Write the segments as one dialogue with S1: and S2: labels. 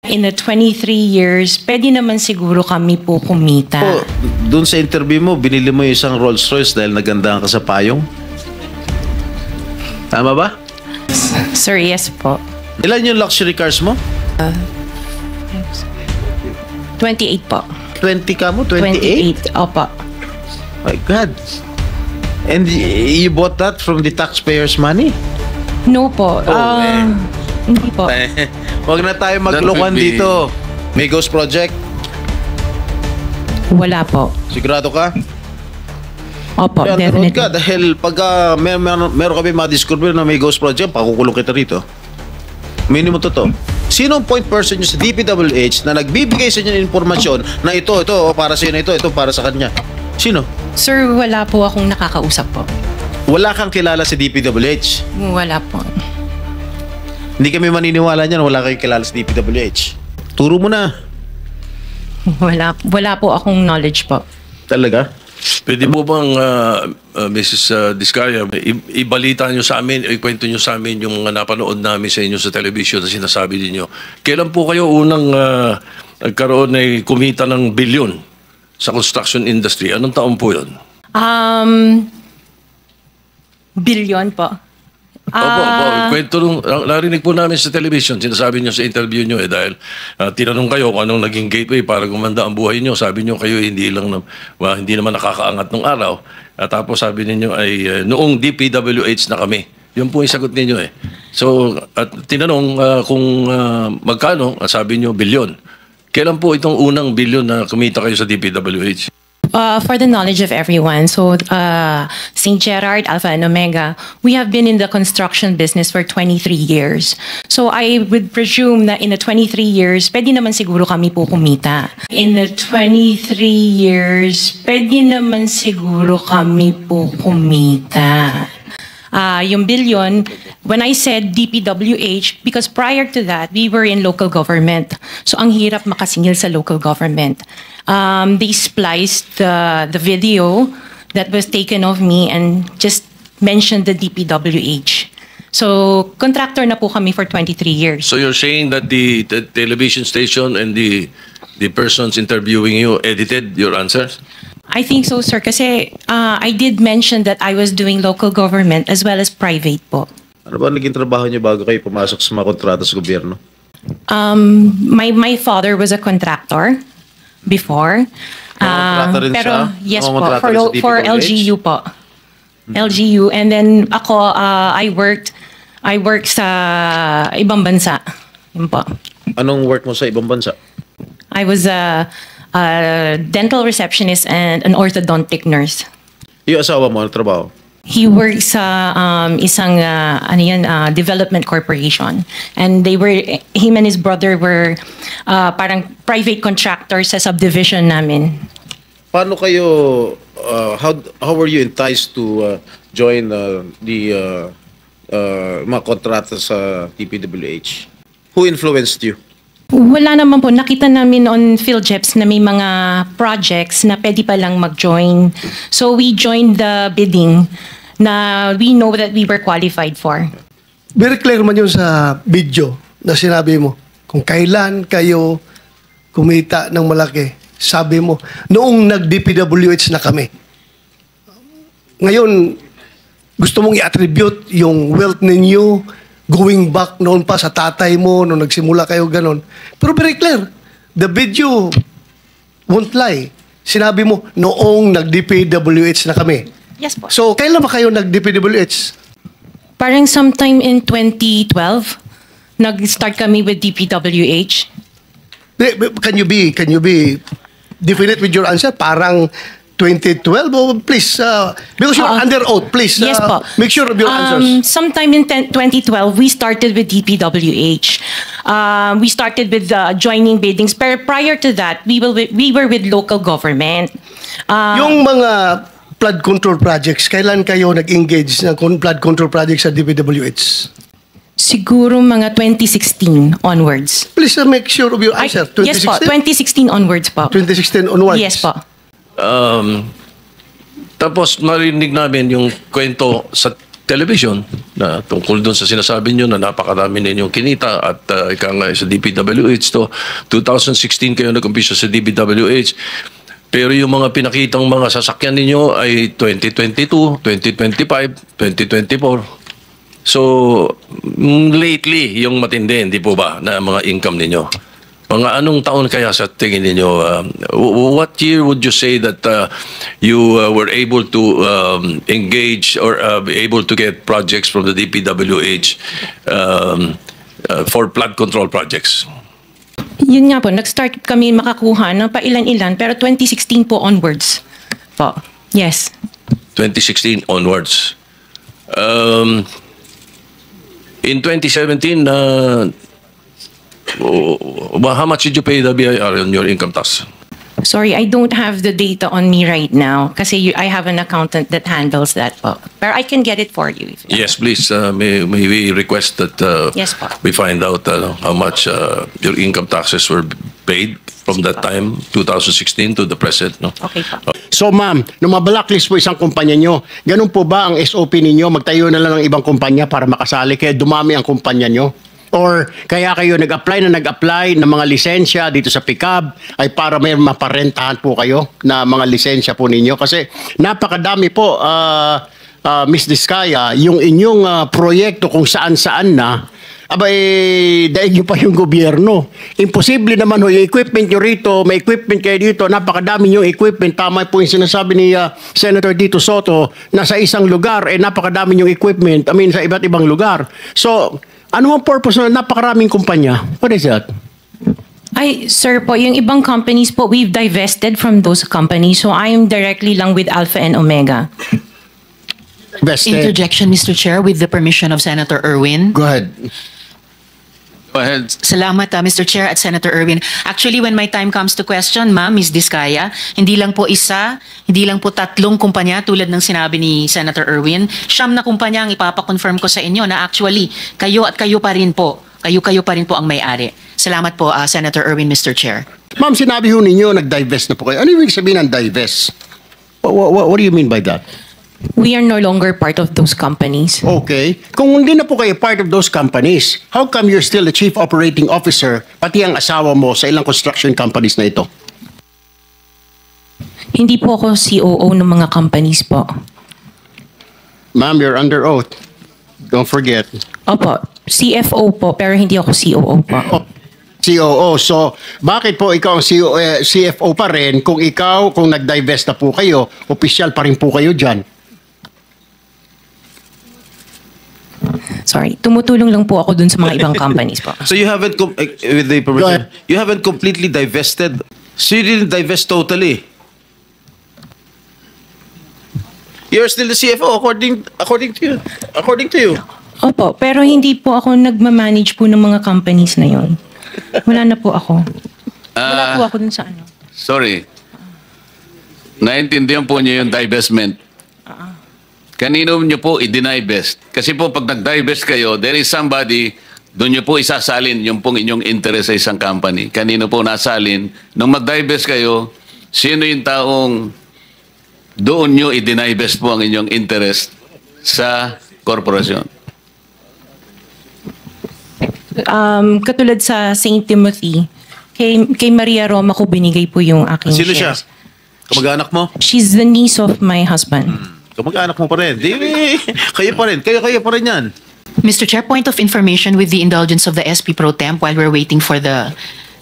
S1: In the 23 years, pwede naman siguro kami po kumita.
S2: Oh, doon sa interview mo, binili mo yung isang Rolls Royce dahil nagandahan ka sa payong? Tama ba?
S1: Sir, yes po.
S2: Ilan yung luxury cars mo?
S1: 28 po.
S2: 20 ka mo? 28?
S1: 28, opo.
S2: My God. And you bought that from the taxpayers' money?
S1: No po. Hindi po.
S2: Huwag na tayo maglokohan dito. May ghost project?
S1: Wala po.
S2: Sigurado ka?
S1: Opo,
S2: Kaya
S1: definitely.
S2: ka dahil pag meron kami ma-discover na may ghost project, pakukulong kita rito. Minimum to. Sino ang point person nyo sa DPWH na nagbibigay sa inyo ng informasyon na ito para sa inyo, ito para sa kanya? Sino?
S1: Sir, wala po akong nakakausap po.
S2: Wala kang kilala sa DPWH?
S1: Wala po.
S2: Hindi kami maniniwala niyan, wala kayong kilala sa DPWH. Turo mo na.
S1: Wala po akong knowledge po.
S2: Talaga?
S3: Pwede mo bang, Mrs. Diskaya, ibalita nyo sa amin, ikwento nyo sa amin yung mga napanood namin sa inyo sa television na sinasabi ninyo. Kailan po kayo unang nagkaroon ay kumita ng bilyon sa construction industry? Anong taon po yun?
S1: Billion po.
S3: Opo. Kwento nung narinig po namin sa television, sinasabi nyo sa interview nyo dahil tinanong kayo kung anong naging gateway para gumanda ang buhay nyo. Sabi nyo kayo hindi naman nakakaangat ng araw. Tapos sabi ninyo ay noong DPWH na kami. Yun po yung sagot ninyo So, at tinanong kung magkano, sabi nyo bilyon. Kailan po itong unang bilyon na kumita kayo sa DPWH?
S1: For the knowledge of everyone, so St. Gerard, Alpha and Omega, we have been in the construction business for 23 years. So I would presume that in the 23 years, pwede naman siguro kami po kumita. In the 23 years, pwede naman siguro kami po kumita. Yung billion, when I said DPWH, because prior to that, we were in local government. So ang hirap makasingil sa local government. They spliced the video that was taken of me and just mentioned the DPWH. So contractor na po kami for 23 years.
S3: So you're saying that the television station and the persons interviewing you edited your answers?
S1: I think so, sir, kasi I did mention that I was doing local government as well as private po.
S2: Ano ba naging trabaho niyo bago kayo pumasok sa mga kontrata sa gobyerno?
S1: My father was a contractor before.
S2: Kontrata rin
S1: pero
S2: siya?
S1: yes
S2: Mga
S1: po,
S2: kontrata rin sa
S1: for
S2: DPWH?
S1: LGU po. LGU, and then ako I worked sa ibang bansa. Yun po.
S2: Anong work mo sa ibang bansa?
S1: I was a dental receptionist and an orthodontic nurse.
S2: Yung asawa mo, ano trabaho?
S1: He works sa isang development corporation, and him and his brother were parang private contractors sa subdivision namin.
S2: Paano kayo, how were you enticed to join the mga kontrata sa DPWH? Who influenced you?
S1: Wala naman po. Nakita namin on PhilJeps na may mga projects na pwede palang mag-join. So we joined the bidding na we know that we were qualified for.
S4: Very clear man yun sa video na sinabi mo. Kung kailan kayo kumita ng malaki, sabi mo, noong nag-DPWH na kami. Ngayon, gusto mong i-attribute yung wealth ninyo going back noon pa sa tatay mo, nung nagsimula kayo ganon. Pero very clear, the video won't lie. Sinabi mo, noong nag-DPWH na kami.
S1: Yes po.
S4: So, kailan ba kayo nag-DPWH?
S1: Parang sometime in 2012, nag-start kami with DPWH.
S4: Can you be definite with your answer? Parang 2012? Oh, please, because you're under oath, please
S1: Yes po.
S4: make sure of your answers.
S1: Sometime in 2012, we started with DPWH. We started with joining biddings. Pero prior to that, we were with local government.
S4: Yung mga flood control projects, kailan kayo nag-engage ng flood control projects sa DPWH?
S1: Siguro mga 2016 onwards.
S4: Please make sure of your answer.
S1: Yes po, 2016 onwards po.
S4: 2016 onwards?
S1: Yes po.
S3: Tapos marinig namin yung kwento sa television na tungkol doon sa sinasabi nyo na napakarami ninyong kinita at ika nga sa DPWH to 2016 kayo nag-umpisa sa DPWH. Pero yung mga pinakitang mga sasakyan ninyo ay 2022, 2025, 2024. So, lately, yung matindi, hindi po ba, na mga income ninyo? Mga anong taon kaya sa tingin ninyo? What year would you say that you were able to engage or be able to get projects from the DPWH for flood control projects?
S1: Yun nga po, nag-start kami makakuha ng pailan-ilan, pero 2016 po onwards po. Yes.
S3: 2016 onwards. In 2017, how much did you pay the BIR on your income tax?
S1: Sorry, I don't have the data on me right now kasi I have an accountant that handles that po. But I can get it for you.
S3: Yes, please. May we request that
S1: Yes, po.
S3: we find out how much your income taxes were paid from that time, 2016 to the present. No?
S1: Okay po.
S5: So ma'am, nung mablacklist po isang kumpanya nyo, ganun po ba ang SOP ninyo? Magtayo na lang ng ibang kumpanya para makasali kaya dumami ang kumpanya nyo? Or kaya kayo nag-apply ng mga lisensya dito sa pickup ay para may maparentahan po kayo na mga lisensya po ninyo? Kasi napakadami po, Miss Diskaya, yung inyong proyekto kung saan-saan na, abay, dahil nyo pa yung gobyerno. Imposible naman ho, yung equipment nyo rito, may equipment kayo dito, napakadami yung equipment. Tama po yung sinasabi ni Senator Dito Soto, na sa isang lugar, napakadami yung equipment, sa iba't ibang lugar. So, ano ang purpose na napakaraming kumpanya? What is that?
S1: Ay, sir po, yung ibang companies po, we've divested from those companies. So I am directly lang with Alpha and Omega.
S5: Vested.
S6: Interjection, Mr. Chair, with the permission of Senator Erwin.
S5: Go ahead.
S7: Go ahead.
S6: Salamat, Mr. Chair at Senator Erwin. Actually, when my time comes to question, ma'am, Ms. Diskaya, hindi lang po isa, hindi lang po tatlong kumpanya tulad ng sinabi ni Senator Erwin. Siyam na kumpanya ang ipapakonfirm ko sa inyo na actually, kayo pa rin po ang may-ari. Salamat po, Senator Erwin, Mr. Chair.
S5: Ma'am, sinabi ho ninyo, nag-divest na po kayo. Ano ibig sabihin ng divest? What do you mean by that?
S1: We are no longer part of those companies.
S5: Okay. Kung hindi na po kayo part of those companies, how come you're still the chief operating officer, pati ang asawa mo sa ilang construction companies na ito?
S1: Hindi po ako COO ng mga companies po.
S5: Ma'am, you're under oath. Don't forget.
S1: Opo, CFO po, pero hindi ako COO po.
S5: Oh, COO. So, bakit po ikaw ang CFO pa rin kung nag-divest na po kayo, official pa rin po kayo dyan?
S1: Sorry, tumutulong lang po ako dun sa mga ibang companies po.
S2: So you haven't, with the permission, you haven't completely divested. So you didn't divest totally. You're still the CFO according to you.
S1: Opo, pero hindi po ako nagmamanage po ng mga companies na yon. Wala na po ako. Wala po ako dun sa ano.
S7: Sorry. Naintindihan po niyo yung divestment. Kanino niyo po i-divest? Kasi po pag nag-divest kayo, there is somebody, doon niyo po isasalin yung pong inyong interest sa isang company. Kanino po nasalin? Nung mag-divest kayo, sino yung taong doon niyo i-divest po ang inyong interest sa korporasyon?
S1: Katulad sa St. Timothy, kay Maria Roma ko binigay po yung aking
S2: Sino siya?
S1: shares.
S2: Kamag-anak mo?
S1: She's the niece of my husband.
S2: Kamag-anak mo pa rin. Kayo pa rin. Kayo pa rin yan.
S6: Mr. Chair, point of information with the indulgence of the SP Pro Temp while we're waiting for the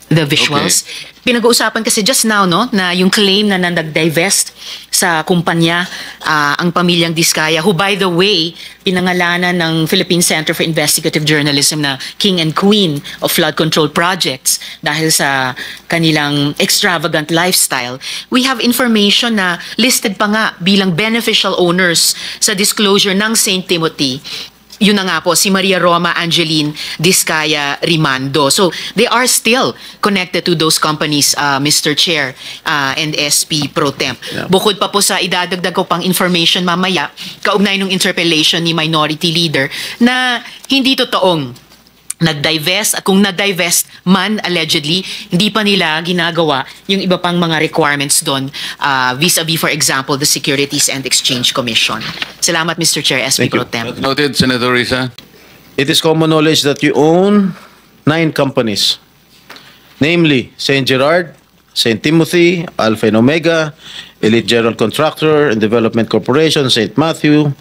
S6: visuals. Pinag-uusapan kasi just now, no, na yung claim na nag-divest sa kumpanya ang pamilyang Diskaya, who by the way, pinangalanan ng Philippine Center for Investigative Journalism na King and Queen of Flood Control Projects dahil sa kanilang extravagant lifestyle. We have information na listed pa nga bilang beneficial owners sa disclosure ng St. Timothy. Yun na nga po, si Maria Roma Angeline Diskaya Rimando. So, they are still connected to those companies, Mr. Chair and SP Pro Temp.
S2: Yeah.
S6: Bukod pa po sa idadagdag ko pang information mamaya, kaugnay ng interpellation ni Minority Leader, na hindi totoong nag-divest, at kung nag-divest man allegedly, hindi pa nila ginagawa yung iba pang mga requirements doon vis-a-vis, for example, the Securities and Exchange Commission. Salamat, Mr. Chair, SP
S2: Thank you.
S6: Pro Tem.
S7: Noted, Senator Risa.
S2: It is common knowledge that you own 9 companies, namely St. Gerard, St. Timothy, Alpha and Omega, Elite General Contractor and Development Corporation, St. Matthew,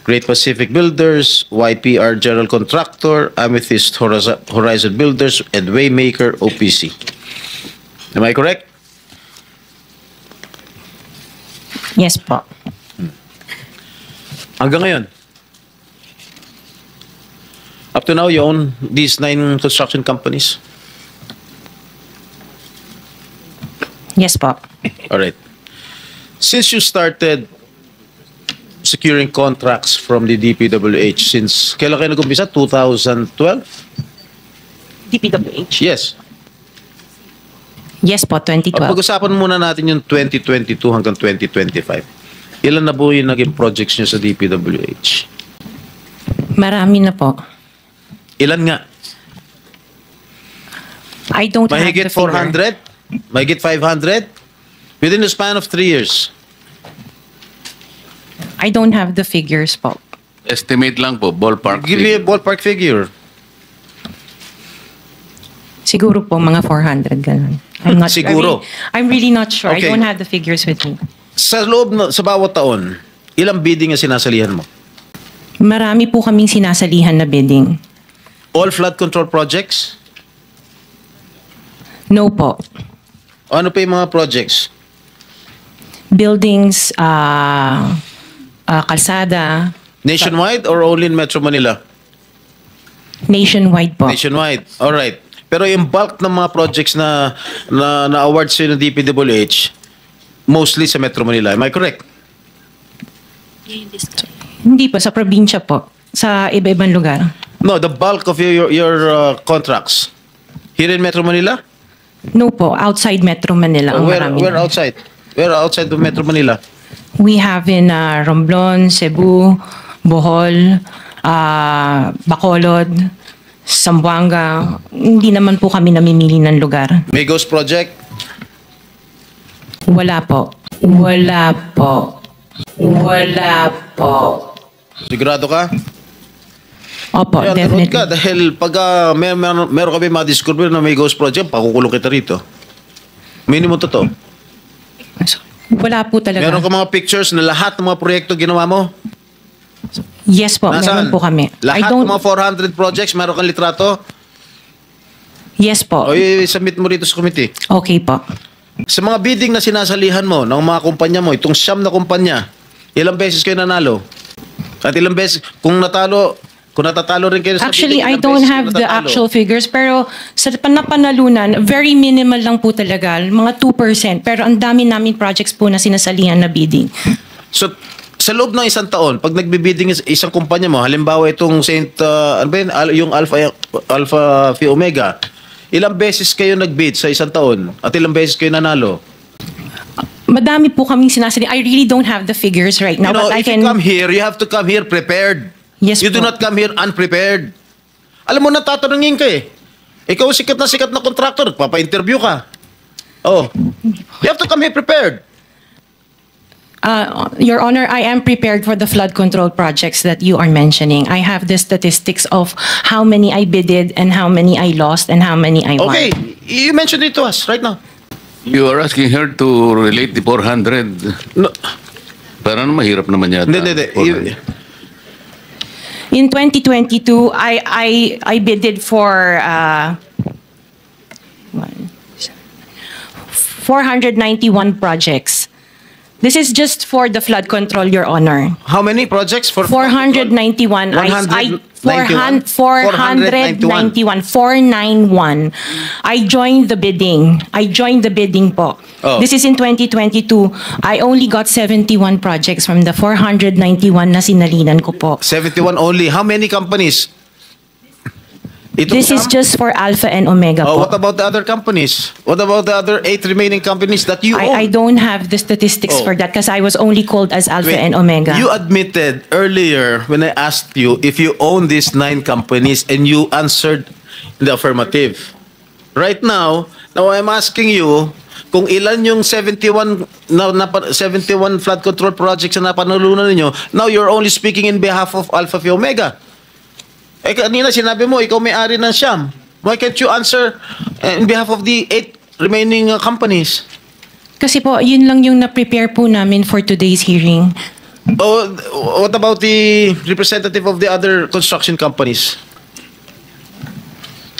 S2: Great Pacific Builders, YPR General Contractor, Amethyst Horizon Builders, and Waymaker OPC. Am I correct?
S1: Yes po.
S2: Hanggang ngayon, up to now, you own these 9 construction companies?
S1: Yes po.
S2: All right. Since you started securing contracts from the DPWH, since kailan kayo nag-umpisa? 2012?
S1: DPWH?
S2: Yes.
S1: Yes po, 2012.
S2: Pag-usapan muna natin yung 2022 hanggang 2025. Ilan na po yung naging projects nyo sa DPWH?
S1: Marami na po.
S2: Ilan nga?
S1: I don't have
S2: Mahigit
S1: the figure.
S2: 400? Mahigit 500? Within the span of 3 years.
S1: I don't have the figures po.
S7: Estimate lang po, ballpark.
S2: Give me a ballpark figure.
S1: Siguro po mga 400 ganun. I'm not
S2: Siguro?
S1: I'm really not sure.
S2: Okay.
S1: I don't have the figures with me.
S2: Sa loob, sa bawat taon, ilang bidding ang sinasalihan mo?
S1: Marami po kaming sinasalihan na bidding.
S2: All flood control projects?
S1: No po.
S2: Ano pa yung mga projects?
S1: Buildings, kalsada,
S2: Nationwide or only in Metro Manila?
S1: nationwide po.
S2: Nationwide. All right. Pero yung bulk ng mga projects na awards sa'yo ng DPWH, mostly sa Metro Manila. Am I correct?
S1: Hindi po, sa probinsya po. Sa iba-ibang lugar.
S2: No, the bulk of your contracts. Here in Metro Manila?
S1: No po, outside Metro Manila. Ang marami
S2: Where
S1: na.
S2: outside? Where outside of Metro Manila?
S1: We have in Romblon, Cebu, Bohol, Bacolod, Zamboanga. Hindi naman po kami namimili ng lugar.
S2: Migos Project?
S1: Wala po. Wala po. Wala po.
S2: Sigurado ka?
S1: Opo,
S2: Kaya
S1: definitely.
S2: ka dahil pag meron kami ma-discover na may ghost project, pakukulong kita rito. Minimum totoo.
S1: Wala po talaga.
S2: Meron ka mga pictures na lahat ng mga proyekto ginawa mo?
S1: Yes po, meron po kami.
S2: Lahat ng mga 400 projects, meron kang litrato?
S1: Yes po.
S2: O i-submit mo rito sa committee.
S1: Okay po.
S2: Sa mga bidding na sinasalihan mo ng mga kumpanya mo, itong siyam na kumpanya, ilang beses kayo nanalo? At ilang beses, kung natatalo rin kayo sa
S1: Actually,
S2: bidding,
S1: I
S2: ilang
S1: don't
S2: beses
S1: have
S2: kayo
S1: the
S2: natatalo?
S1: actual figures, pero sa panapanalunan, very minimal lang po talaga, mga 2%. Pero ang dami namin projects po na sinasalihan na bidding.
S2: So, sa loob ng isang taon, pag nagbibidding isang kumpanya mo, halimbawa itong ano ba yun, yung Alpha Phi Omega, ilang beses kayo nagbid sa isang taon at ilang beses kayo nanalo?
S1: Madami po kaming sinasalihan. I really don't have the figures right now,
S2: You know,
S1: but I
S2: if
S1: can...
S2: you come here, you have to come here prepared.
S1: Yes
S2: You do
S1: po.
S2: not come here unprepared. Alam mo, natatanungin ka eh. Ikaw sikat na contractor, papa-interview ka. Oh. You have to come here prepared.
S1: Your Honor, I am prepared for the flood control projects that you are mentioning. I have the statistics of how many I bidded and how many I lost and how many I won.
S2: Okay, you mentioned it to us right now.
S7: You are asking her to relate the 400.
S2: No,
S7: Parang mahirap naman yata.
S2: hindi.
S1: In 2022, I bidded for 491 projects. This is just for the flood control, Your Honor.
S2: How many projects? For
S1: 491.
S2: 491?
S1: 491. I joined the bidding. Po.
S2: Oh.
S1: This is in 2022. I only got 71 projects from the 491 na sinalinan ko po.
S2: 71 only. How many companies? Itong
S1: This is
S2: siyam?
S1: just for Alpha and Omega
S2: Oh,
S1: po.
S2: what about the other companies? What about the other 8 remaining companies that you own?
S1: I don't have the statistics
S2: Oh.
S1: for that because I was only called as Alpha
S2: Wait,
S1: and Omega.
S2: You admitted earlier when I asked you if you own these 9 companies and you answered in the affirmative. Right now I'm asking you kung ilan yung 71 71 flood control projects na napanalunan ninyo. Now you're only speaking in behalf of Alpha Phi Omega. Eh kanina sinabi mo ikaw may-ari ng Siam. Why can't you answer in behalf of the 8 remaining companies?
S1: Kasi po, yun lang yung na-prepare po namin for today's hearing.
S2: Oh, what about the representative of the other construction companies?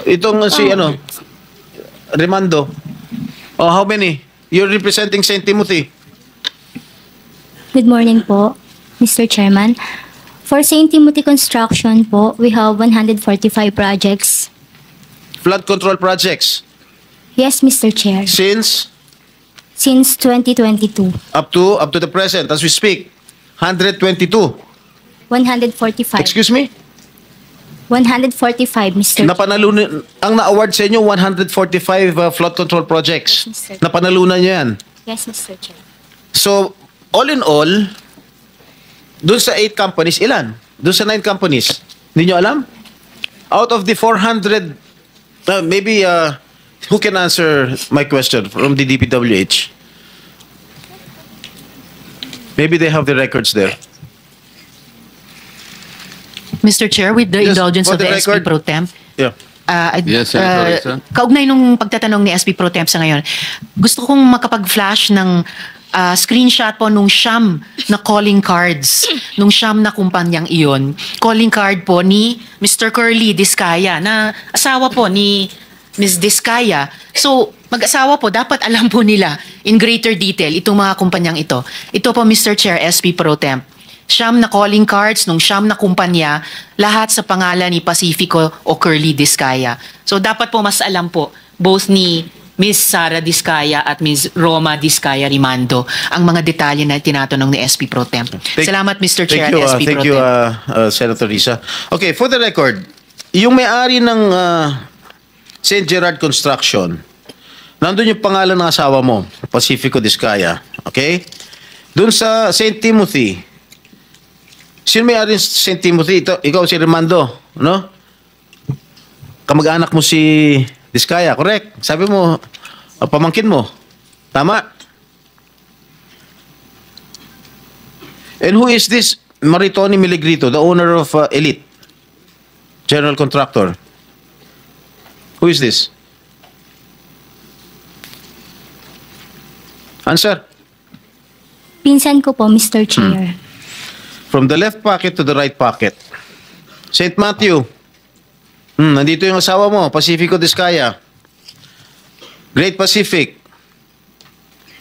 S2: Itong si Remando. Oh, how many? You're representing St. Timothy.
S8: Good morning po, Mr. Chairman. For St. Timothy Construction po, we have 145 projects.
S2: Flood control projects.
S8: Yes, Mr. Chair.
S2: Since
S8: 2022.
S2: up to the present as we speak. 122.
S8: 145.
S2: Excuse me?
S8: 145, Mr. Chair.
S2: Napanalunan ang na-award sa inyo 145 flood control projects.
S8: Yes, sir.
S2: Napanalunan niyo 'yan.
S8: Yes, Mr. Chair.
S2: So, all in all, doon sa 8 companies, ilan? Doon sa 9 companies, hindi nyo alam? Out of the 400, maybe, who can answer my question from the DPWH? Maybe they have the records there.
S6: Mr. Chair, with the
S2: Yes,
S6: indulgence
S2: for
S6: of the
S2: the
S6: SP
S2: record.
S6: Pro Temp,
S2: Yeah.
S7: Yes, Senator Risa.
S6: kaugnay nung pagtatanong ni SP Pro Temp sa ngayon, gusto kong makapag-flash ng screenshot po nung siyam na calling cards, nung siyam na kumpanyang iyon. Calling card po ni Mr. Curly Discaya, na asawa po ni Ms. Discaya. So, mag-asawa po, dapat alam po nila in greater detail itong mga kumpanyang ito. Ito po, Mr. Chair, SP Pro Temp. Siyam na calling cards nung siyam na kumpanya, lahat sa pangalan ni Pacifico o Curly Discaya. So dapat po mas alam po, both ni Ms. Sara Discaya at Ms. Roma Discaya Rimando, ang mga detalye na tinatanong ni SP Pro Temp. Salamat, Mr. Chair at SP Pro
S2: Thank you,
S6: Temp.
S2: Senator Risa. Okay, for the record, yung may-ari ng St. Gerard Construction, nandun yung pangalan ng asawa mo, Pacifico Discaya. Okay? Doon sa St. Timothy, sino may-ari ng St. Timothy? Ikaw si Remando, no? Kamag-anak mo si Discaya, correct? Sabi mo, pamangkin mo. Tama? And who is this Maritoni Miligrito, the owner of Elite General Contractor? Who is this? Answer.
S8: Pinsan ko po, Mr. Chair.
S2: From the left pocket to the right pocket. St. Matthew. Nandito yung asawa mo, Pacifico Discaya. Great Pacific.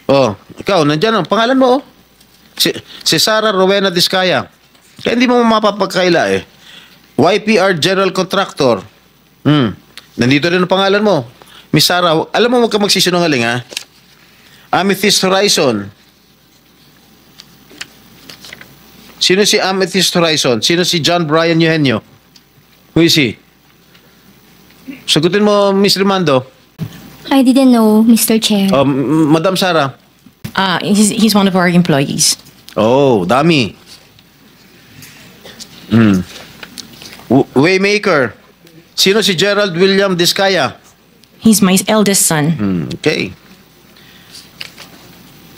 S2: Oh, ikaw, nandyan ang pangalan mo, oh. Si Sara Rowena Discaya. Kaya hindi mo mapapagkaila, eh. YPR General Contractor. Nandito rin ang pangalan mo. Miss Sara, alam mo, huwag ka magsisinungaling, ha? Amethyst Horizon. Sino si Amethyst Horizon? Sino si John Brian Eugenio? Who is he? Sagutin mo, Miss Rimando.
S8: I didn't know, Mr. Chair.
S2: Madam Sara.
S1: He's one of our employees.
S2: Oh, dami. Waymaker. Sino si Gerald William Discaya?
S1: He's my eldest son.
S2: Okay.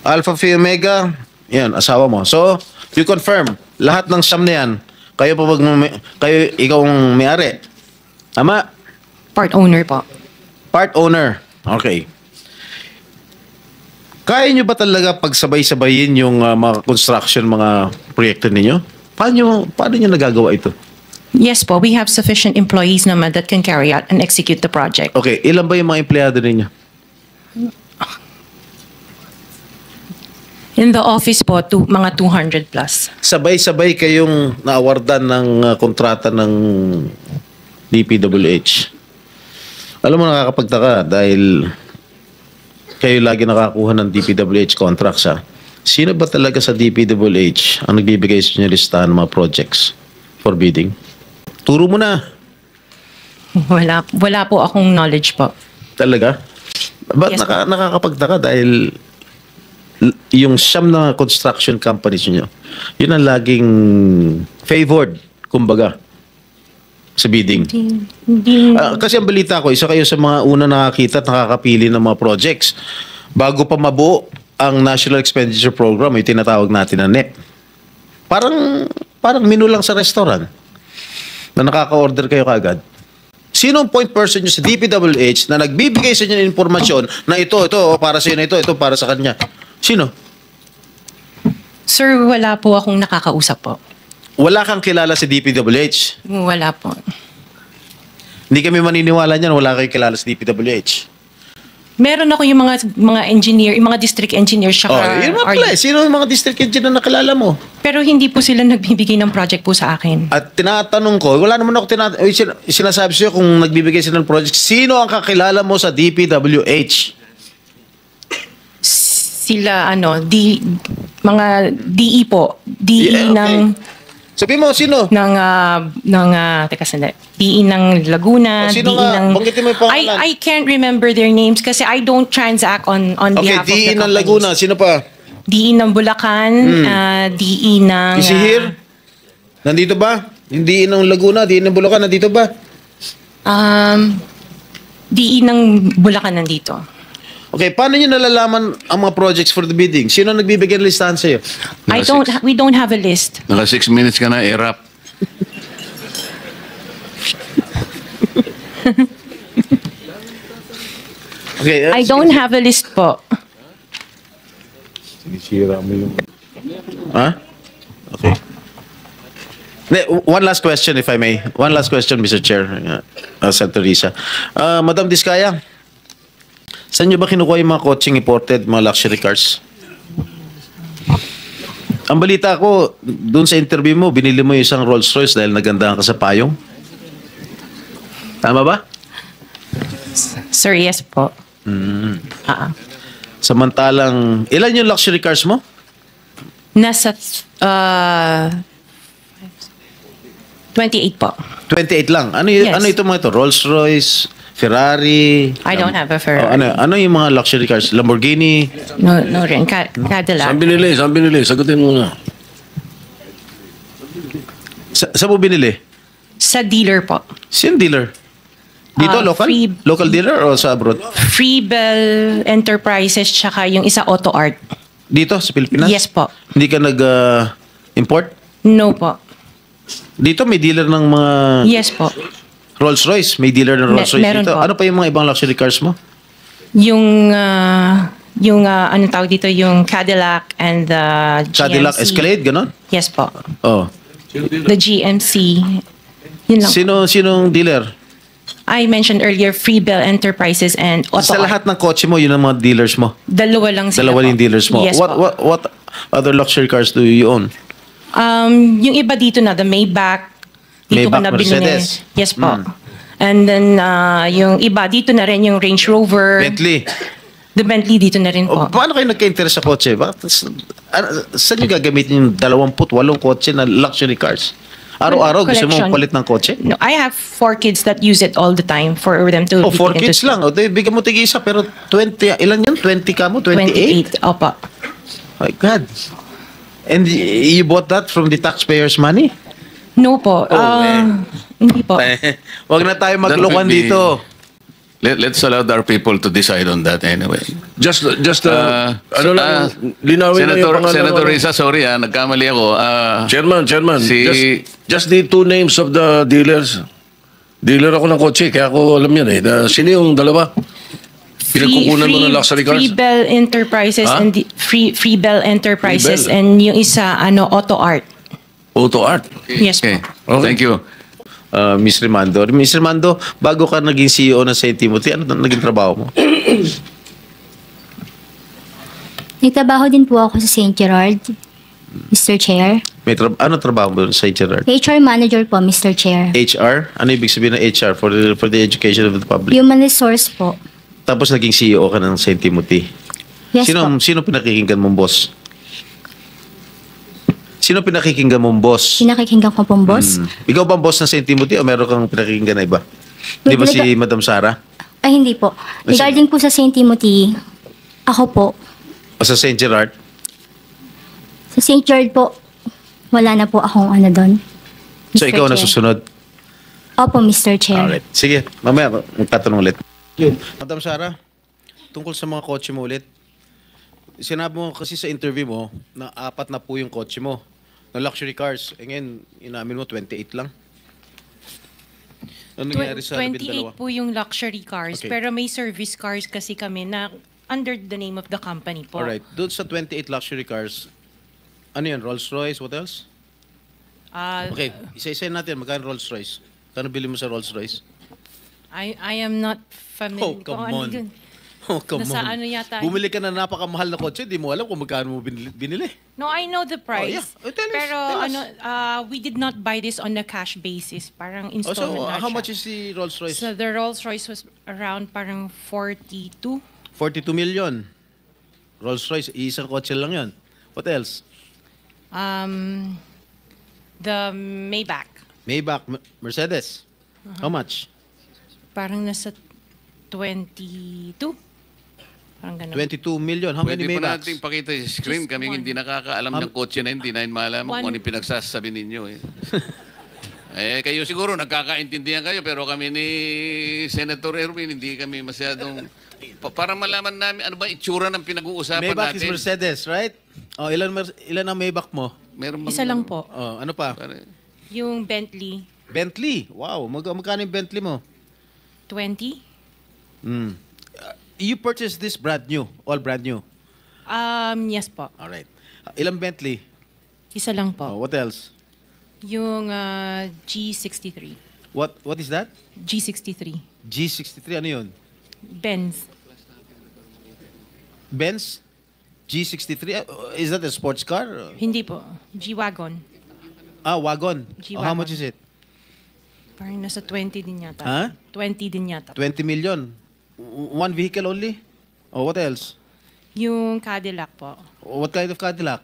S2: Alpha Phi Omega. Yan, asawa mo. So, you confirm, lahat ng siyam na yan, ikaw ang may-ari. Tama?
S1: Part owner po.
S2: Part owner. Okay. Kaya nyo ba talaga pagsabay-sabayin yung mga construction, mga proyekto ninyo? Paano nyo nagagawa ito?
S1: Yes po, we have sufficient employees naman that can carry out and execute the project.
S2: Okay, ilan ba yung mga empleyado ninyo?
S1: In the office po, mga 200 plus.
S2: Sabay-sabay kayong naawardan ng kontrata ng DPWH. Alam mo, nakakapagtaka dahil kayo lagi nakakuha ng DPWH contracts, ha? Sino ba talaga sa DPWH ang nagbibigay sa inyo listahan ng mga projects for bidding? Turo mo na.
S1: Wala po akong knowledge po.
S2: Talaga? Ba't
S1: Yes,
S2: nakakapagtaka dahil yung siyam na construction companies nyo, yun ang laging favored, kumbaga. sa bidding?
S1: Hindi,
S2: Kasi ang balita ko, isa kayo sa mga una nakakita at nakakapili ng mga projects. Bago pa mabuo ang National Expenditure Program, yung tinatawag natin na NEP. Parang menu lang sa restaurant na nakaka-order kayo kaagad. Sino ang point person nyo sa DPWH na nagbibigay sa inyo ng informasyon na ito, para sa inyo, ito para sa kanya? Sino?
S1: sir, wala po akong nakakausap po.
S2: Wala kang kilala sa DPWH?
S1: Wala po.
S2: Hindi kami maniniwala niyan, wala kayong kilala sa DPWH.
S1: Meron ako yung mga engineer, yung mga district engineers siya.
S2: Yun mga pala. Sino yung mga district engineer na nakilala mo?
S1: Pero hindi po sila nagbibigay ng project po sa akin.
S2: At tinatanong ko, wala naman ako sinasabi sa'yo kung nagbibigay sila ng project, sino ang kakilala mo sa DPWH?
S1: Sila, mga DE po. DE
S2: Yeah, okay.
S1: ng...
S2: Sabi mo, sino?
S1: Teka sandali. DE ng Laguna,
S2: Sino
S1: DE
S2: nga?
S1: ng...
S2: Banggitin mo yung pangalan.
S1: I can't remember their names kasi I don't transact on
S2: Okay,
S1: behalf of the
S2: DE ng
S1: companies.
S2: Laguna, sino pa?
S1: DE ng Bulacan, DE ng...
S2: Is he here? Nandito ba? Yung DE ng Laguna, DE ng Bulacan, nandito ba?
S1: DE ng Bulacan nandito.
S2: Okay, paano nyo nalalaman ang mga projects for the bidding? Sino ang nagbibigay ng listahan sa'yo?
S1: We don't have a list.
S7: Naka 6 minutes ka na, i-wrap.
S2: Okay,
S1: I don't have a list po.
S2: Ha? Okay. One last question, if I may. One last question, Mr. Chair, Senator Risa. Madam Diskaya, saan nyo ba kinukuha yung mga coaching imported, mga luxury cars? Ang balita ko, dun sa interview mo, binili mo yung isang Rolls Royce dahil nagandahan ka sa payong. Tama ba?
S1: Sir, yes po.
S2: Samantalang, ilan yung luxury cars mo?
S1: Nasa 28 po.
S2: 28 lang. Ano,
S1: Yes.
S2: ano ito mga ito? Rolls Royce, Ferrari?
S1: I don't have a Ferrari.
S2: Ano yung mga luxury cars? Lamborghini?
S1: No rin. Cadillac.
S3: Saan binili? Saan binili? Sagutin mo na.
S2: Saan mo binili?
S1: Sa dealer po.
S2: Sino dealer? Dito, local? Local dealer o sa abroad?
S1: Freebell Enterprises tsaka yung isa Auto Art.
S2: Dito, sa Pilipinas?
S1: Yes po.
S2: Hindi ka nag-import?
S1: No po.
S2: Dito may dealer ng mga
S1: Yes po.
S2: Rolls Royce. May dealer ng Rolls Royce
S1: meron
S2: dito.
S1: po.
S2: Ano pa yung mga ibang luxury cars mo?
S1: Yung anong tawag dito, yung Cadillac and the GMC.
S2: Cadillac Escalade, ganon?
S1: Yes po.
S2: Oh.
S1: The GMC. Yun lang.
S2: Sinong dealer?
S1: I mentioned earlier Freebell Enterprises and Auto
S2: Sa
S1: Art.
S2: lahat ng kotse mo, yun ang mga dealers mo.
S1: Dalawa lang sila
S2: Dalawa
S1: po.
S2: yung dealers mo.
S1: Yes po.
S2: What other luxury cars do you own?
S1: Yung iba dito na, the Maybach. Dito ko
S2: Maybach,
S1: na binili.
S2: Mercedes.
S1: Yes po. And then, yung iba, dito na rin yung Range Rover.
S2: Bentley.
S1: The Bentley dito na rin po.
S2: Paano kayo nagka-interest sa kotse? Saan nyo gagamitin yung 28 kotse na luxury cars? Araw-araw gusto mo
S1: Collection.
S2: palit ng kotse?
S1: No, I have 4 kids that use it all the time for them to...
S2: Oh, 4
S1: be taken to
S2: kids
S1: school.
S2: lang. O, bigyan mo tig-isa, pero 20, ilan yun? 20 ka mo? 28?
S1: 28. Opo.
S2: My God. And you bought that from the taxpayers' money?
S1: No po. Hindi po.
S2: Wag na tayo
S7: That
S2: maglokohan
S7: would be-
S2: dito.
S7: Let's allow our people to decide on that anyway.
S3: Just linawin lang yung pangalan.
S7: Senator Risa, sorry nagkamali ako.
S3: Chairman,
S7: Si-
S3: just the 2 names of the dealers. Dealer ako ng kotse, kaya ako alam yan eh. Sino yung dalawa? Pinagkukunan mo ng luxury cars?
S1: Freebell Enterprises
S3: Ha?
S1: and Freebell Enterprises
S3: Freebell.
S1: and yung isa, Auto Art.
S3: Auto Art.
S1: Yes
S7: Okay.
S1: po.
S7: Thank you.
S2: Miss Rimando. Miss Rimando, bago ka naging CEO ng St. Timothy, ano naging trabaho mo?
S8: Nagtrabaho din po ako sa St. Gerard, Mr. Chair.
S2: Ano trabaho mo sa Gerard?
S8: HR Manager po, Mr. Chair.
S2: HR? Ano ibig sabihin ng HR for the education of the public?
S8: Human Resource po.
S2: Tapos naging CEO ka ng St. Timothy.
S8: Yes po.
S2: Sino pinakikinggan mong boss? Sino pinakikinggan mong boss?
S8: Pinakikinggan ko pong boss.
S2: Ikaw ba ang boss ng St. Timothy o meron kang pinakikinggan na iba? Di ba si Madam Sara?
S8: Ay, hindi po. Regarding po sa St. Timothy, ako po.
S2: O sa St. Gerard?
S8: Sa St. Gerard po, wala na po akong ano doon.
S2: So
S8: Mr.
S2: ikaw
S8: Chair.
S2: nasusunod?
S8: Opo, Mr. Chair.
S2: Alright. Sige, mamaya magtatanong ulit. Yun. Madam Sara, tungkol sa mga kotse mo ulit. Sinabi mo kasi sa interview mo na 4 na po yung kotse mo na luxury cars. E ngayon, inamin mo 28 lang. Ano nangyari sa
S1: 28 po yung luxury cars,
S2: Okay.
S1: pero may service cars kasi kami na under the name of the company po.
S2: Alright. Doon sa 28 luxury cars, ano yan? Rolls Royce? What else? Okay. Isa-isa natin. Magkano Rolls Royce? Kano bili mo sa Rolls Royce?
S1: I am not familiar.
S2: Oh, come
S1: kung ano
S2: on.
S1: yun.
S2: Oh, come
S1: Nasa
S2: on.
S1: ano yata.
S2: Bumili ka na napakamahal na kotse, di mo alam kung magkano mo binili.
S1: No, I know the price.
S2: Oh, yeah. Oh, tell us,
S1: Pero
S2: tell us.
S1: ano, we did not buy this on a cash basis. Parang
S2: Oh,
S1: installment
S2: so,
S1: na
S2: how
S1: siya.
S2: much is the Rolls Royce?
S1: So the Rolls Royce was around parang 42.
S2: 42 million. Rolls Royce, isang kotse lang yon. What else?
S1: The Maybach.
S2: Maybach, Mercedes. How much?
S1: Parang nasa 22. Parang ganun.
S2: 22 million. How
S7: Pwede
S2: many
S7: pa
S2: Maybachs?
S7: natin pakita yung screen.
S1: Just
S7: Kaming
S1: one.
S7: hindi nakakaalam ng kotse na hindi namin malaman kung ano yung pinagsasabi ninyo. Kayo siguro nagkakaintindihan kayo pero kami ni Senator Erwin hindi kami masyadong para malaman namin ano ba itsura ng pinag-uusapan
S2: Maybach is
S7: natin.
S2: Mercedes, right? Oh, ilan ang Maybach mo?
S7: Meron bang-
S1: Isa lang po.
S2: Oh, ano pa?
S7: Pare-
S1: Yung Bentley,
S2: Bentley. Wow, magkano yung Bentley mo?
S1: 20.
S2: You purchased this brand new, all brand new.
S1: Yes po.
S2: All right. Ilang Bentley?
S1: Isa lang
S2: Oh,
S1: po.
S2: what else?
S1: Yung G63.
S2: What is that?
S1: G63.
S2: G63 ano 'yun?
S1: Benz.
S2: Benz G63 is that a sports car?
S1: Hindi po. G-Wagon.
S2: Wagon.
S1: G-Wagon.
S2: How much is it?
S1: Parang nasa 20 din yata.
S2: Ha?
S1: 20 din yata.
S2: 20 million. One vehicle only? Oh, what else?
S1: Yung Cadillac po.
S2: What kind of Cadillac?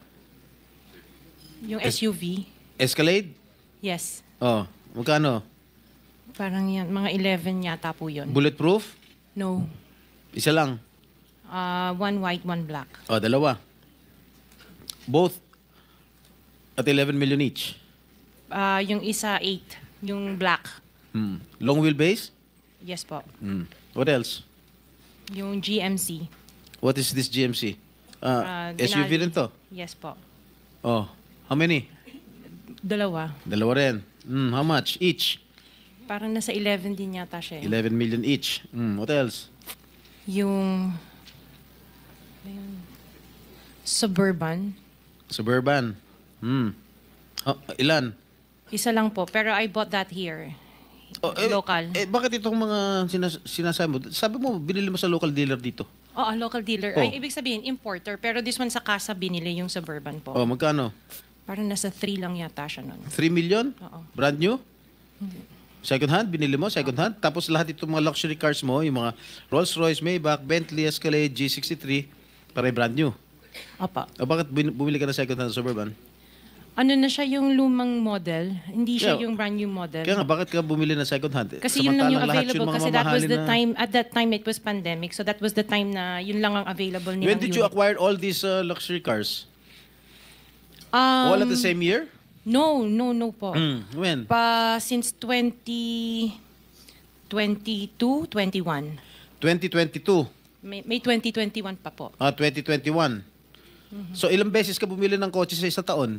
S1: Yung SUV.
S2: Escalade?
S1: Yes.
S2: Oh, magkano?
S1: Parang yan. Mga 11 yata po yun.
S2: Bulletproof?
S1: No.
S2: Isa lang.
S1: One white, one black.
S2: Oh, dalawa. Both at 11 million each.
S1: Yung isa 8. Yung black.
S2: Long wheelbase?
S1: Yes po.
S2: What else?
S1: Yung GMC.
S2: What is this GMC? SUV
S1: Denali.
S2: rin to?
S1: Yes po.
S2: Oh, how many?
S1: Dalawa.
S2: Dalawa rin. How much each?
S1: Parang nasa 11 din yata siya.
S2: 11 million each. What else?
S1: Yung Suburban.
S2: Suburban. Ilan?
S1: Isa lang po. Pero I bought that here. Local.
S2: Bakit itong mga sinasabi mo? Sabi mo, binili mo sa local dealer dito.
S1: Oo, local dealer.
S2: Oh.
S1: Ay, ibig sabihin, importer. Pero this one sa casa binili yung Suburban po.
S2: Oh, magkano?
S1: Parang nasa 3 lang yata siya nun.
S2: 3 million?
S1: Oo.
S2: Brand new? Second hand? Binili mo? Second hand? Tapos lahat itong mga luxury cars mo, yung mga Rolls Royce, Maybach, Bentley, Escalade, G63, para brand new.
S1: Opa.
S2: O bakit bumili ka ng second hand Suburban?
S1: Ano na siya yung lumang model? Hindi siya
S2: Yeah.
S1: yung brand new model.
S2: Kaya nga, bakit ka bumili ng second hand?
S1: Kasi yun lang yung
S2: Samantalang lahat
S1: available.
S2: mga
S1: Kasi that was
S2: mamahalin
S1: the
S2: na-
S1: time, at that time it was pandemic. So that was the time na yun lang ang available nilang
S2: When did you
S1: unit.
S2: acquire all these luxury cars? All at the same year?
S1: No po.
S2: When?
S1: Since 2022, 21.
S2: 2022.
S1: May 2021 pa po.
S2: 2021. So ilang beses ka bumili ng kotse sa isang taon?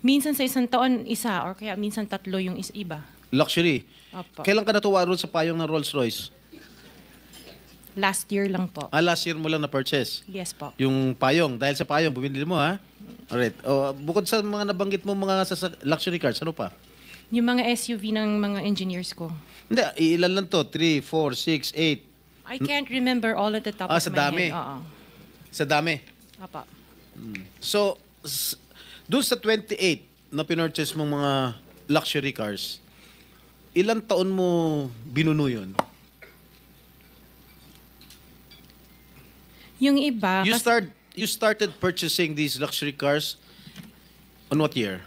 S1: Minsan sa isang taon, isa. Or kaya minsan tatlo yung iba.
S2: Luxury.
S1: Opo.
S2: Kailan ka natuwa roon sa payong ng Rolls Royce?
S1: Last year lang po.
S2: Last year mo lang na-purchase.
S1: Yes po.
S2: Yung payong. Dahil sa payong, bumili mo ha? Alright. Bukod sa mga nabanggit mo mga luxury cars, ano pa?
S1: Yung mga SUV ng mga engineers ko.
S2: Hindi, ilan lang to? 3, 4, 6, 8.
S1: I can't remember all at the top of
S2: Sa
S1: my
S2: dami.
S1: head. Oo.
S2: Sa dami.
S1: Apa.
S2: So, doon sa 28 na pinurchase mong mga luxury cars, ilang taon mo binuno yun?
S1: Yung iba,
S2: You started purchasing these luxury cars on what year?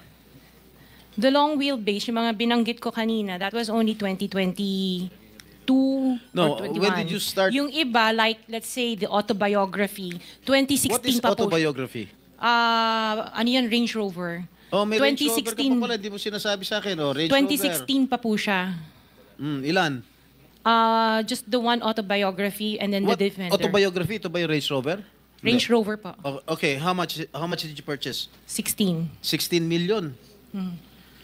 S1: the long wheelbase, yung mga binanggit ko kanina, that was only 2022
S2: No,
S1: or 21.
S2: when did you start-
S1: Yung iba, like, let's say, the autobiography, 2016
S2: What is
S1: pa po.
S2: autobiography?
S1: Ano yan, Range Rover.
S2: Oh, may Range Rover ka
S1: 2016
S2: pa pala, hindi mo sinasabi sa akin. Oh, Range
S1: 2016 pa po siya.
S2: Rover. Ilan?
S1: Just the one autobiography and then
S2: What
S1: the Defender.
S2: autobiography? Ito ba yung Range Rover?
S1: Range Rover po.
S2: Okay, how much did you purchase?
S1: 16.
S2: 16 million.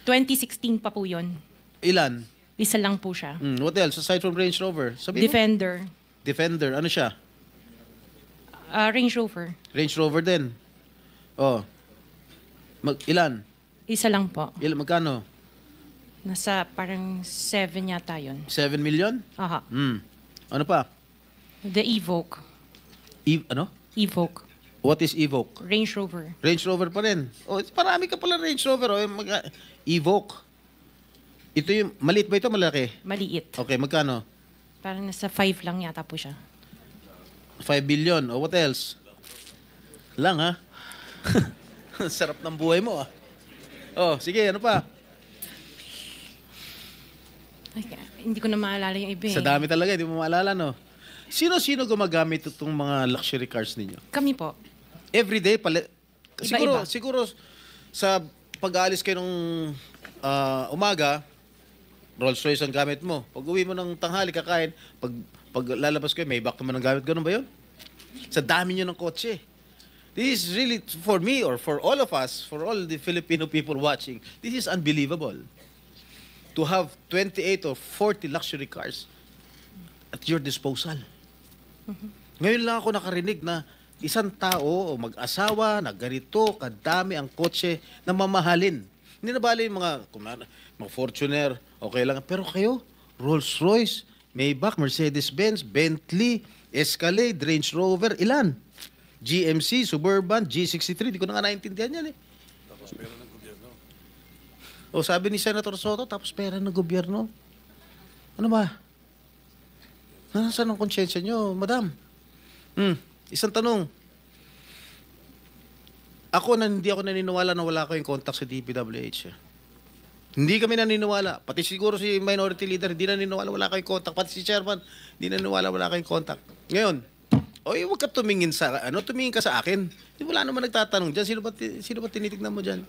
S1: 2016 pa po yun.
S2: Ilan?
S1: Isa lang po siya.
S2: What else aside from Range Rover? Sabi mo?
S1: Defender.
S2: Defender. Ano siya?
S1: Range Rover.
S2: Range Rover din. Oh. Ilan?
S1: Isa lang po.
S2: Magkano?
S1: Nasa parang 7 yata yun.
S2: 7 million?
S1: Aha.
S2: Ano pa?
S1: The Evoque.
S2: Ano?
S1: Evoque.
S2: What is Evoque?
S1: Range Rover.
S2: Range Rover pa rin. Oh, marami ka pala Range Rover. Oh. Evoque. Ito yung, maliit ba ito? Malaki?
S1: Maliit.
S2: Okay, magkano?
S1: Parang nasa 5 lang yata po siya.
S2: 5 billion. Oh, what else? Lang, ha? Sarap ng buhay mo, ah. Oh, sige, ano pa?
S1: Ay, hindi ko na maalala yung iba eh.
S2: Sa dami talaga, hindi mo maalala, no? Sino-sino gumagamit itong mga luxury cars ninyo?
S1: Kami po.
S2: Everyday,
S1: Iba-iba.
S2: siguro sa pag-aalis kayo ng umaga, Rolls Royce ang gamit mo. Pag uwi mo ng tanghali, kakain, pag lalabas kayo, may back naman ang gamit. Ganun ba yun? Sa dami nyo ng kotse. This is really, for me or for all of us, for all the Filipino people watching, this is unbelievable. To have 28 or 40 luxury cars at your disposal. Ngayon lang ako nakarinig na isang tao o mag-asawa na ganito kadami ang kotse na mamahalin. Hindi na bali yung mga Fortuner, okay lang. Pero kayo, Rolls Royce, Maybach, Mercedes-Benz, Bentley, Escalade, Range Rover, ilan? GMC, Suburban, G63, di ko na nga naintindihan yan eh. Tapos pera ng gobyerno. O sabi ni Senator Soto, tapos pera ng gobyerno. Ano ba? Nasaan ang konsyensya nyo, madam? Isang tanong. Hindi ako naniniwala na wala kayong contact sa DPWH. Hindi kami naniniwala. Pati siguro si Minority Leader, hindi naniniwala wala kayong contact. Pati si Chairman, hindi naniniwala wala kayong contact. Ngayon, huwag ka tumingin tumingin ka sa akin. Wala naman nagtatanong dyan. Sino ba tinitignan mo dyan?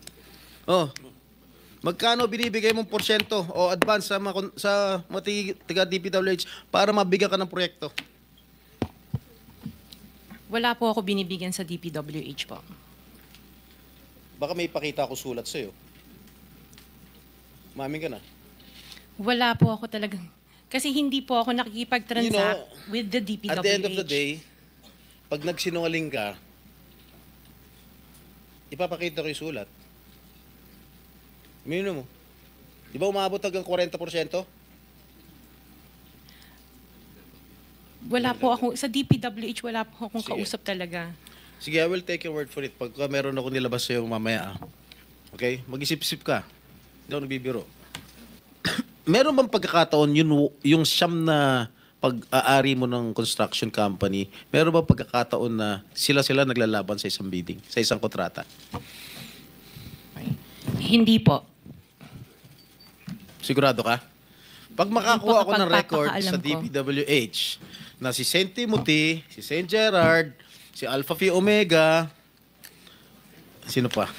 S2: Magkano binibigay mong porsyento o advance sa mga tiga DPWH para mabigyan ka ng proyekto?
S1: Wala po ako binibigyan sa DPWH po.
S2: Baka may ipakita ako sulat sa'yo. Maming ka na.
S1: Wala po ako talagang... Kasi hindi po ako nakikipag-transact with the DPWH.
S2: At the end of the day, pag nagsinungaling ka, ipapakita ko yung sulat. Minimum mo. Di ba umabot hanggang 40%?
S1: Wala po ako, sa DPWH wala po akong
S2: Sige.
S1: kausap talaga.
S2: Sige, I will take your word for it. Pagka meron ako nilabas sa'yo mamaya, okay? Mag-isip-isip ka. Hindi ako nagbibiro. Meron bang pagkakataon yung siyam na pag-aari mo ng construction company, meron bang pagkakataon na sila naglalaban sa isang bidding, sa isang kontrata?
S1: Hindi po.
S2: Sigurado ka? Pag makakuha ako ng record sa
S1: Pagpapakaalam ko.
S2: DPWH na si St. Timothy, si St. Gerard, si Alpha Phi Omega, sino pa?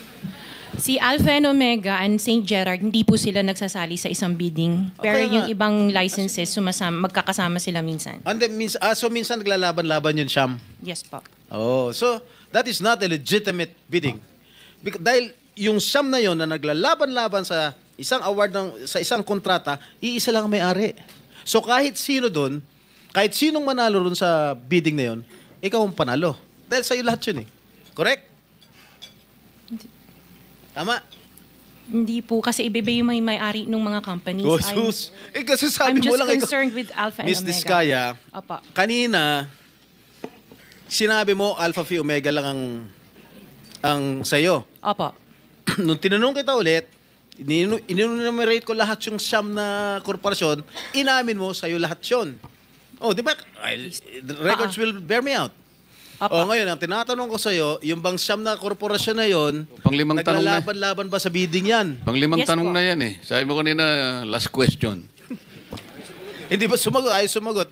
S1: Si Alpha and Omega and St. Gerard, hindi po sila nagsasali sa isang bidding. Pero
S2: Okay
S1: yung
S2: nga.
S1: ibang licenses, magkakasama sila minsan.
S2: And then, so minsan naglalaban-laban yun, Sham.
S1: Yes po.
S2: Oh, so that is not a legitimate bidding. Dahil yung Sham na yon na naglalaban-laban sa isang award sa isang kontrata, iisa lang ang may-ari. So kahit sino doon, kahit sinong manalo doon sa bidding na yon, ikaw ang panalo. Dahil sa'yo lahat yun eh. Correct? Tama?
S1: Hindi po, kasi iba yung may-ari ng mga companies.
S2: Oh, sus. Kasi sabi
S1: I'm
S2: mo
S1: just
S2: lang
S1: concerned with Alpha and
S2: Miss
S1: Omega.
S2: Diskaya,
S1: Opo.
S2: kanina, sinabi mo Alpha Phi Omega lang ang sa'yo.
S1: Opo.
S2: Nung tinanong kita ulit, in-enumerate ko lahat yung siyam na korporasyon, inamin mo sa'yo lahat yun. Oh, di ba? The records will bear me out.
S1: Opo.
S2: Oh, ngayon, ang tinatanong ko sa'yo, yung bang siyam na korporasyon na yon,
S7: Panglimang tanong na.
S2: naglalaban-laban ba sa bidding yan?
S7: Panglimang
S1: Yes
S7: tanong
S1: po.
S7: na yan eh. Sabi mo kanina, last question.
S2: Hindi ba sumagot? Ayaw sumagot.